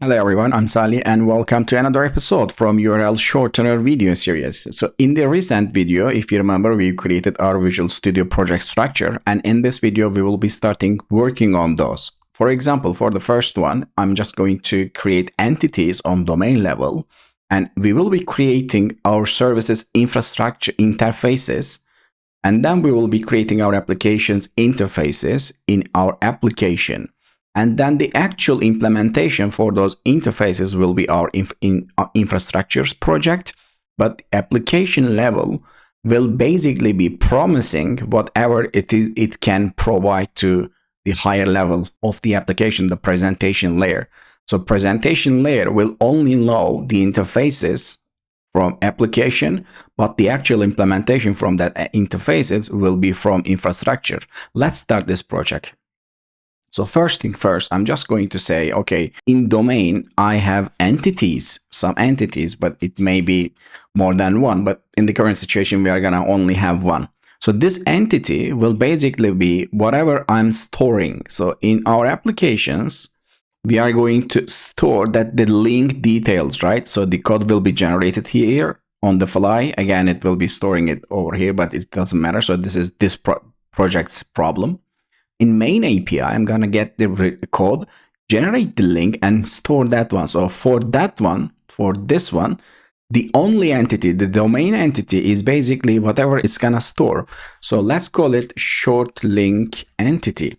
Hello everyone, I'm Sally and welcome to another episode from URL Shortener video series. So in the recent video, if you remember, we created our Visual Studio project structure, and in this video we will be starting working on those. For example, for the first one, I'm just going to create entities on domain level, and we will be creating our services infrastructure interfaces, and then we will be creating our applications interfaces in our application. And then the actual implementation for those interfaces will be our infrastructures project, but application level will basically be promising whatever it can provide to the higher level of the application, the presentation layer. So presentation layer will only know the interfaces from application, but the actual implementation from that interfaces will be from infrastructure. Let's start this project. So first thing first, I'm just going to say, okay, in domain, I have entities, some entities, but it may be more than one. But in the current situation, we are going to only have one. So this entity will basically be whatever I'm storing. So in our applications, we are going to store that the link details, right? So the code will be generated here on the fly. Again, it will be storing it over here, but it doesn't matter. So this is this project's problem. In main API, I'm going to get the code, generate the link, and store that one. So for that one, for this one, the only entity, the domain entity, is basically whatever it's going to store. So let's call it short link entity.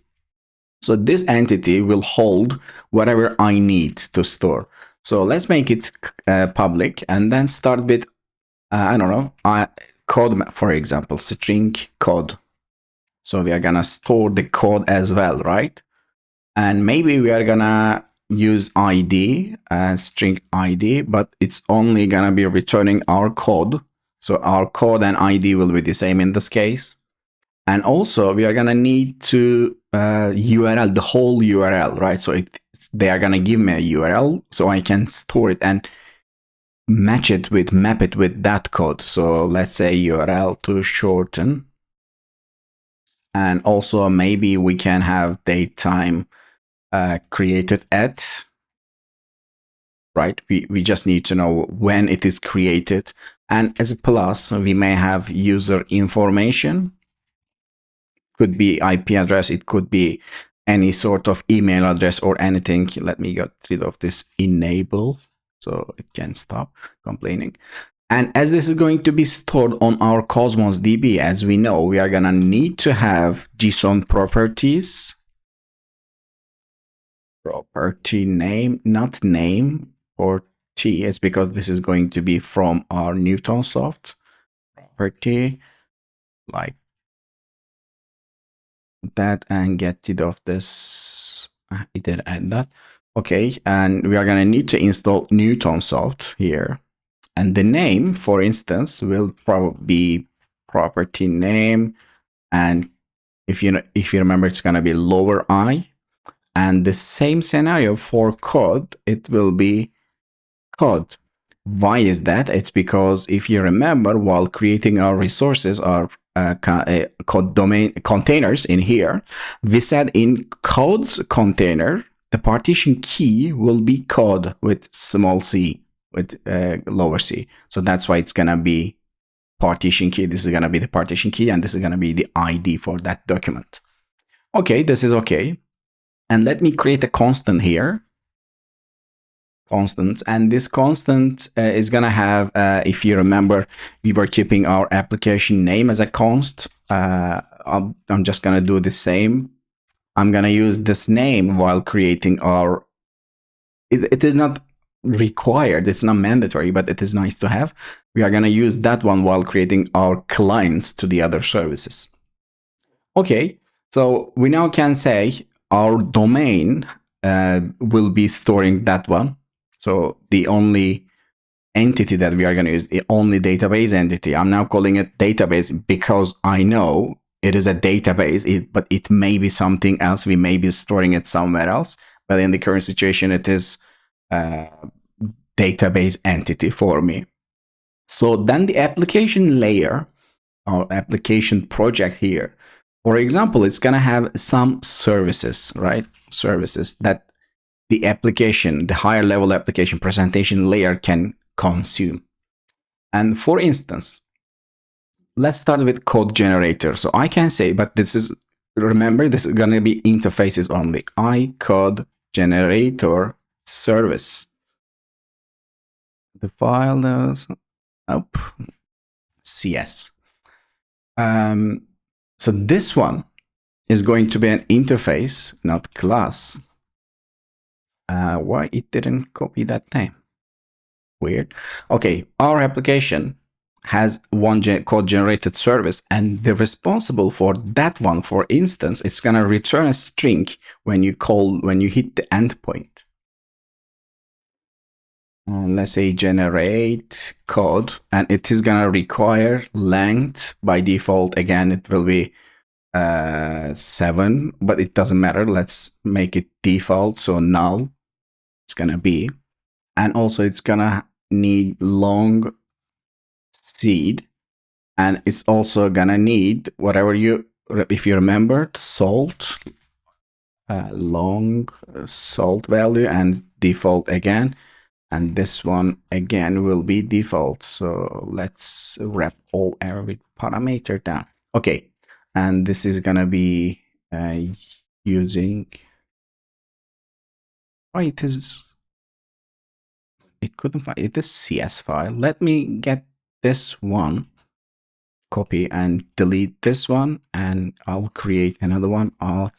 So this entity will hold whatever I need to store. So let's make it public and then start with, I don't know, code, for example, string code. So we are going to store the code as well, right? And maybe we are going to use ID, string ID, but it's only going to be returning our code. So our code and ID will be the same in this case. And also we are going to need to URL, the whole URL, right? So they are going to give me a URL so I can store it and map it with that code. So let's say URL to shorten. And also maybe we can have date time created at, right? We just need to know when it is created. And as a plus, we may have user information. Could be IP address, it could be any sort of email address or anything. Let me get rid of this enable so it can stop complaining. And as this is going to be stored on our Cosmos DB, as we know, we are going to need to have JSON properties, property name, not name, or T. It's because this is going to be from our Newtonsoft property, like that, and get rid of this. It did add that. Okay, and we are going to need to install Newtonsoft here. And the name, for instance, will probably be property name. And if you remember, it's going to be lower I. And the same scenario for code, it will be code. Why is that? It's because if you remember, while creating our resources, our code domain containers in here, we said in code's container, the partition key will be code with small c, with lower c. So that's why it's going to be partition key. This is going to be the partition key, and this is going to be the ID for that document. Okay, this is okay. And let me create a constant here. Constant, and this constant is going to have, if you remember, we were keeping our application name as a const. I'm just going to do the same. I'm going to use this name while creating our, it is not required, it's not mandatory, but it is nice to have. We are going to use that one while creating our clients to the other services. Okay, so we now can say our domain will be storing that one. So the only entity that we are going to use, the only database entity, I'm now calling it database because I know it is a database, but it may be something else. We may be storing it somewhere else. But in the current situation, it is database entity for me. So then the application layer, or application project here, for example, it's going to have some services, right? Services that the application, the higher level application presentation layer can consume. And for instance, let's start with code generator. So I can say, but this is, remember, this is going to be interfaces only. code generator service. The file does up CS. So this one is going to be an interface, not class. Why it didn't copy that name? Weird. Okay, our application has one code generated service, and the responsible for that one, for instance, it's gonna return a string when you hit the endpoint. Let's say generate code, and it is gonna require length by default. Again, it will be 7, but it doesn't matter. Let's make it default, so null it's gonna be, and also it's gonna need long seed, and it's also gonna need whatever if you remembered, salt, long salt value, and default again, and this one again will be default. So let's wrap all every parameter down. Okay, and this is gonna be using, it couldn't find it, is CS file. Let me get this one, copy and delete this one, and I'll create another one. I'll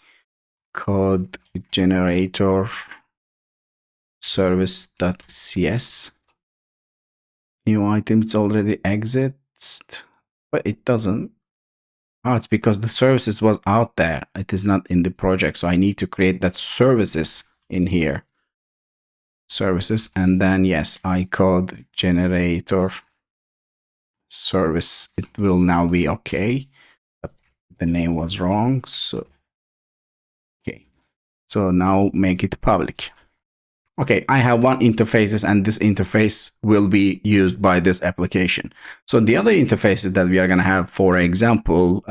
code generator service.cs. New item, it's already exits, but it doesn't. Oh, it's because the services was out there. It is not in the project, so I need to create that services in here. Services, and then yes, code generator service. It will now be okay, but the name was wrong. So okay, so now make it public. Okay, I have one interfaces, and this interface will be used by this application. So the other interfaces that we are going to have, for example,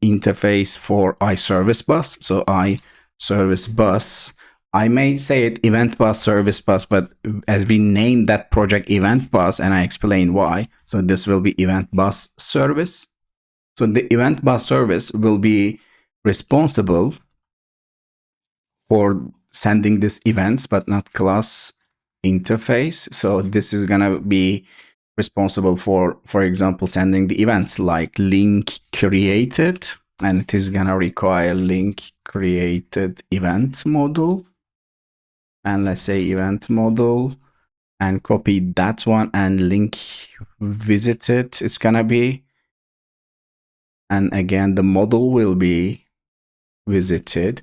interface for iService bus. So iService bus, I may say it event bus, service bus, but as we named that project event bus, and I explain why, so this will be event bus service. So the event bus service will be responsible for sending these events, but not class interface. So this is gonna be responsible for example, sending the event like link created, and it is gonna require link created event module. And let's say event module, and copy that one, and link visited it's gonna be, and again the model will be visited.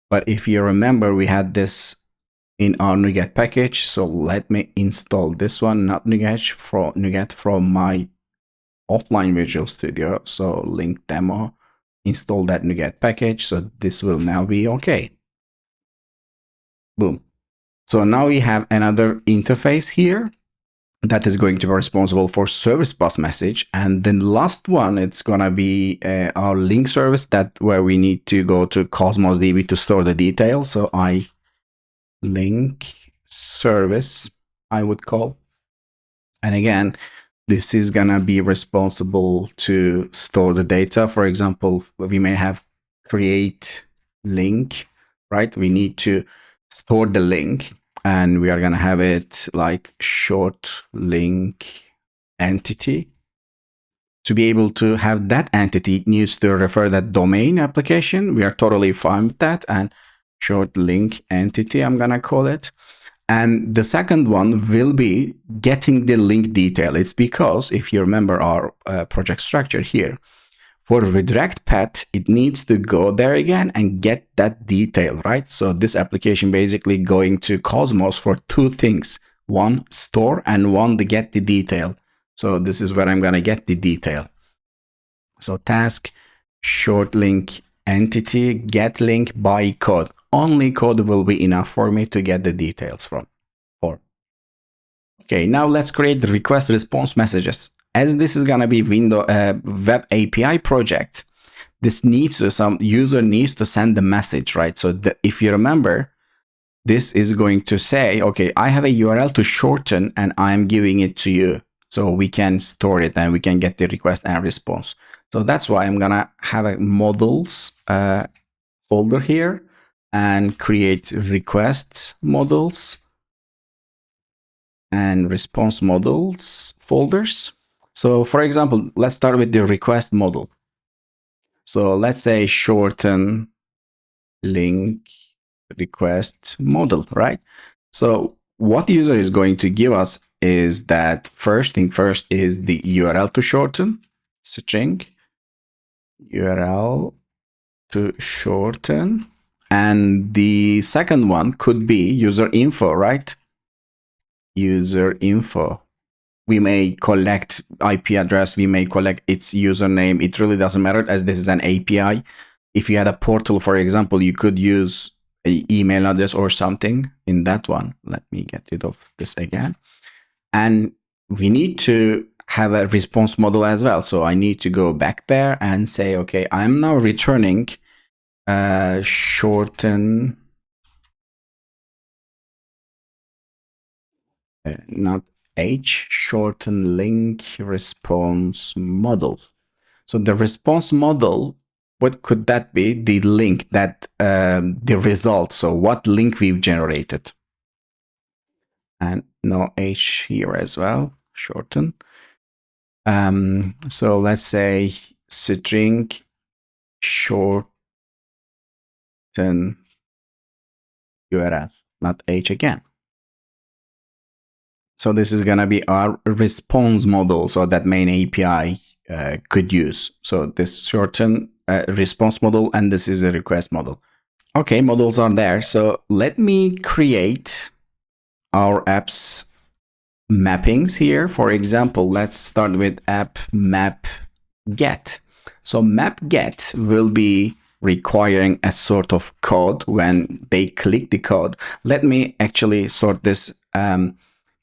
But if you remember, we had this in our NuGet package, so let me install this one, not NuGet from my offline Visual Studio. So link demo, install that NuGet package, so this will now be okay. Boom. So now we have another interface here that is going to be responsible for service bus message. And then last one, it's gonna be our link service, that where we need to go to Cosmos DB to store the details. So link service, I would call. And again, this is gonna be responsible to store the data. For example, we may have create link, right? We need to store the link, and we are going to have it like short link entity. To be able to have that entity, it needs to refer that domain application. We are totally fine with that. And short link entity, I'm going to call it. And the second one will be getting the link detail. It's because if you remember our project structure here, for redirect path, it needs to go there again and get that detail, right? So this application basically going to Cosmos for two things: one, store, and one, to get the detail. So this is where I'm going to get the detail. So task, short link entity, get link by code. Only code will be enough for me to get the details from. Okay, now let's create the request response messages. As this is gonna be web API project, this needs to, some user needs to send the message, right? So if you remember, this is going to say, okay, I have a URL to shorten and I'm giving it to you. So we can store it and we can get the request and response. So that's why I'm gonna have a models folder here and create request models and response models folders. So for example, let's start with the request model. So let's say shorten link request model, right? So what the user is going to give us is that first thing first is the URL to shorten, string URL to shorten. And the second one could be user info, right? User info. We may collect IP address, we may collect its username. It really doesn't matter as this is an API. If you had a portal, for example, you could use an email address or something in that one. Let me get rid of this again. And we need to have a response model as well. So I need to go back there and say, okay, I'm now returning shorten, not H, shorten link response model. So the response model, what could that be? The link that the result. So what link we've generated. And no H here as well, shorten. So let's say string shorten URL, not H again. So this is going to be our response model. So that main API could use. So this shorten response model, and this is a request model. Okay, models are there. So let me create our apps mappings here. For example, let's start with app map get. So map get will be requiring a sort of code when they click the code. Let me actually sort this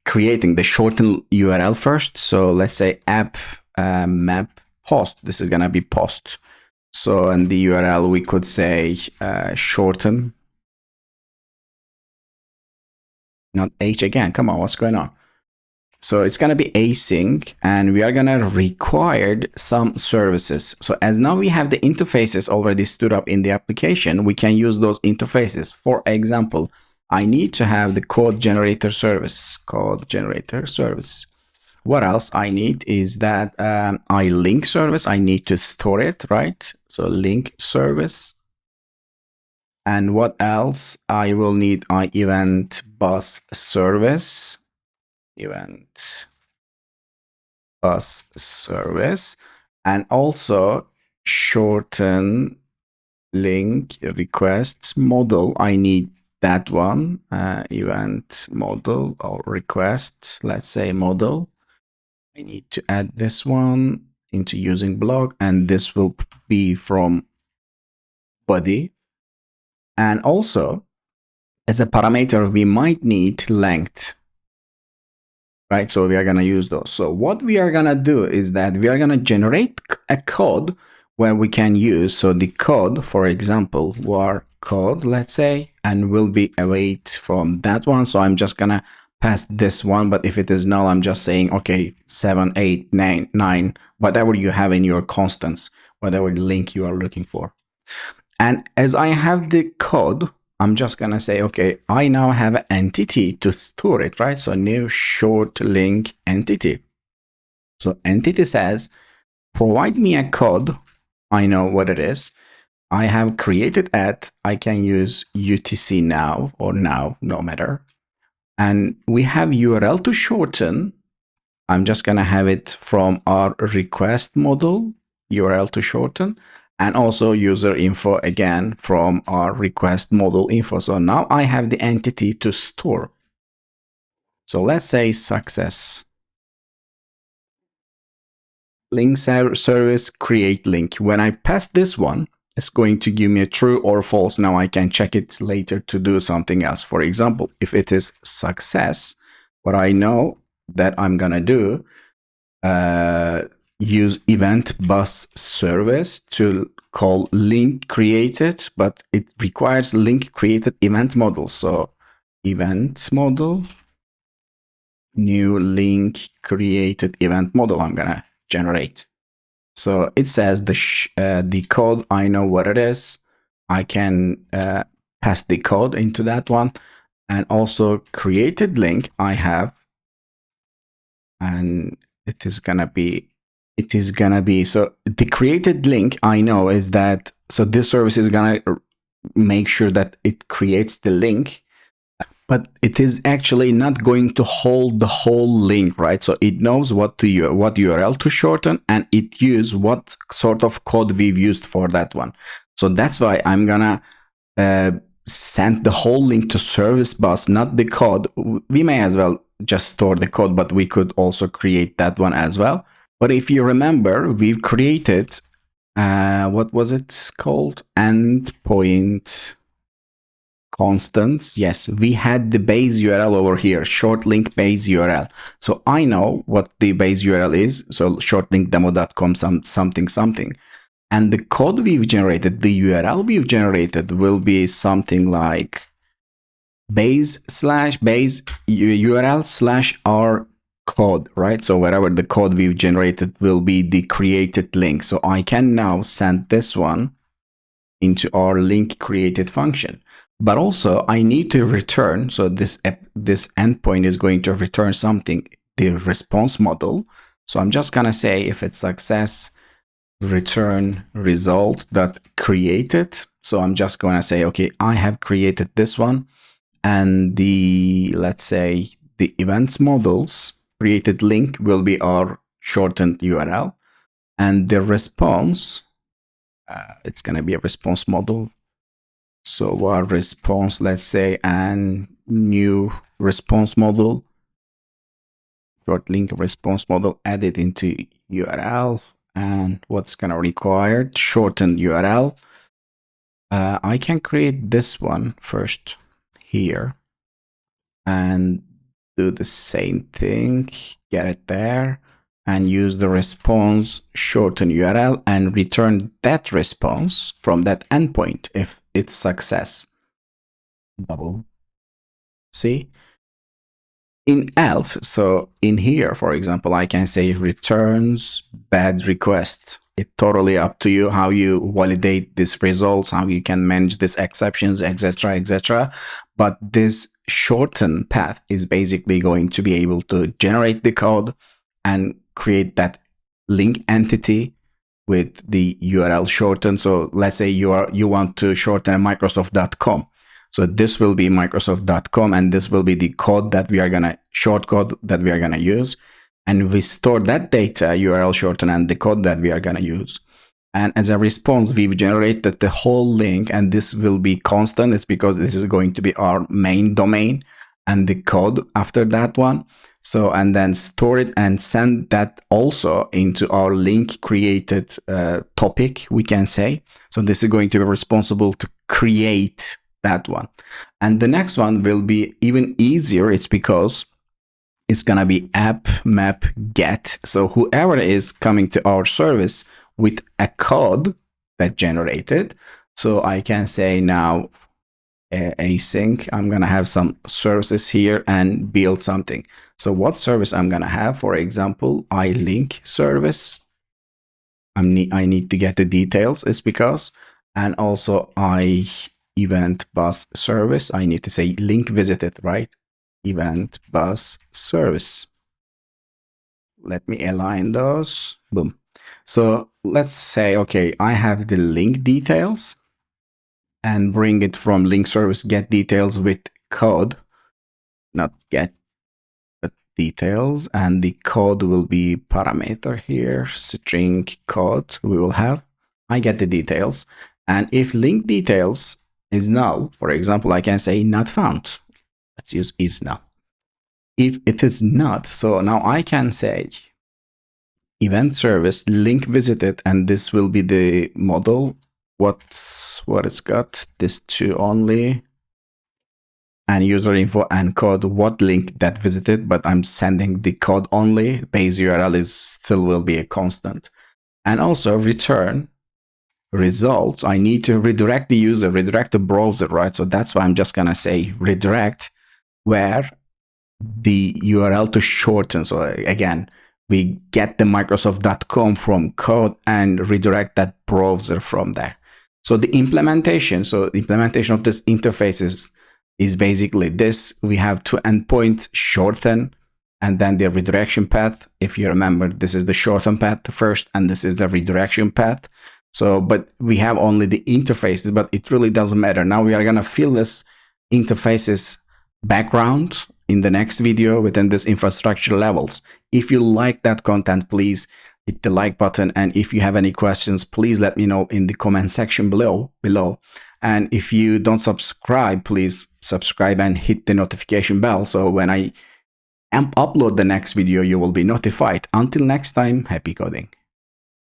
creating the shortened URL first. So let's say app map post. This is gonna be post. So in the URL we could say shorten, not H again. Come on, what's going on? So it's gonna be async, and we are gonna require some services. So as now we have the interfaces already stood up in the application, we can use those interfaces. For example, I need to have the code generator service, What else I need is that I link service. I need to store it, right? So link service. And what else? I will need my event bus service, event bus service, and also shorten link request model. I need that one, event model or request, let's say model. I need to add this one into using blog, and this will be from body. And also as a parameter, we might need length, right? So we are going to use those. So what we are going to do is that we are going to generate a code where we can use. So the code, for example, var code, let's say, and will be await from that one. So I'm just going to pass this one, but if it is null, I'm just saying, okay, 7, 8, 9, whatever you have in your constants, whatever link you are looking for. And as I have the code, I'm just going to say, okay, I now have an entity to store it, right? So new short link entity. So entity says, provide me a code. I know what it is. I have created at, I can use UTC now or now, no matter. And we have URL to shorten. I'm just going to have it from our request model, URL to shorten, and also user info again from our request model info. So now I have the entity to store. So let's say success. Link service create link. When I pass this one, it's going to give me a true or false. Now I can check it later to do something else. For example, if it is success, what I know that I'm going to do, use event bus service to call link created, but it requires link created event model. So event model, new link created event model I'm gonna generate. So it says the code, I know what it is. I can pass the code into that one, and also created link I have, and it is gonna be so the created link I know is that, so this service is gonna make sure that it creates the link, but it is actually not going to hold the whole link, right? So it knows what URL to shorten, and it use what sort of code we've used for that one. So that's why I'm gonna send the whole link to service bus, not the code. We may as well just store the code, but we could also create that one as well. But if you remember, we've created what was it called? Endpoint constants. Yes, we had the base URL over here, short link base URL. So I know what the base URL is. So shortlinkdemo.com something. And the code we've generated, the URL we've generated will be something like base URL/our code, right? So wherever the code we've generated will be the created link. So I can now send this one into our link created function. But also I need to return, so this endpoint is going to return something, the response model. So I'm just gonna say if it's success, return result that created. So I'm just gonna say, okay, I have created this one, and the, let's say, the events models created link will be our shortened URL, and the response, it's gonna be a response model. So our response, let's say, and new response model, short link response model added into URL, and what's gonna require shortened URL. I can create this one first here and do the same thing, get it there, and use the response shorten URL and return that response from that endpoint if it's success. Double. See? In else, so in here, for example, I can say returns bad request. It's totally up to you how you validate these results, how you can manage these exceptions, etc., etc. But this shorten path is basically going to be able to generate the code and create that link entity with the URL shorten. So let's say you want to shorten Microsoft.com. So this will be Microsoft.com, and this will be the code that we are gonna shortcode that we are gonna use. And we store that data, URL shorten, and the code that we are gonna use. And as a response, we've generated the whole link, and this will be constant. It's because this is going to be our main domain and the code after that one. So, and then store it and send that also into our link created topic, we can say. So this is going to be responsible to create that one. And the next one will be even easier. It's because it's gonna be app map get. So whoever is coming to our service with a code that generated, so I can say now async, I'm gonna have some services here and build something. So what service I'm gonna have, for example, iLink service. I need to get the details, it's because, and also event bus service, I need to say link visited, right? Event bus service. Let me align those. Boom. So let's say, okay, I have the link details and bring it from link service get details with code, not get, but details, and the code will be parameter here, string code we will have. I get the details, and if link details is null, for example, I can say not found. Let's use is null. If it is not, so now I can say event service link visited, and this will be the model. What it's got, this two only, and user info and code what link that visited, but I'm sending the code only. Base URL is still will be a constant. And also return results. I need to redirect the user, redirect the browser, right? So that's why I'm just gonna say redirect where the URL to shorten. So again, we get the Microsoft.com from code and redirect that browser from there. So the implementation of this interface is basically this. We have to endpoint shorten and then the redirection path. If you remember, this is the shorten path first and this is the redirection path. So, but we have only the interfaces, but it really doesn't matter. Now we are going to fill this interfaces background in the next video within this infrastructure levels. If you like that content, please hit the like button. And if you have any questions, please let me know in the comment section below. And if you don't subscribe, please subscribe and hit the notification bell. So when I upload the next video, you will be notified. Until next time, happy coding.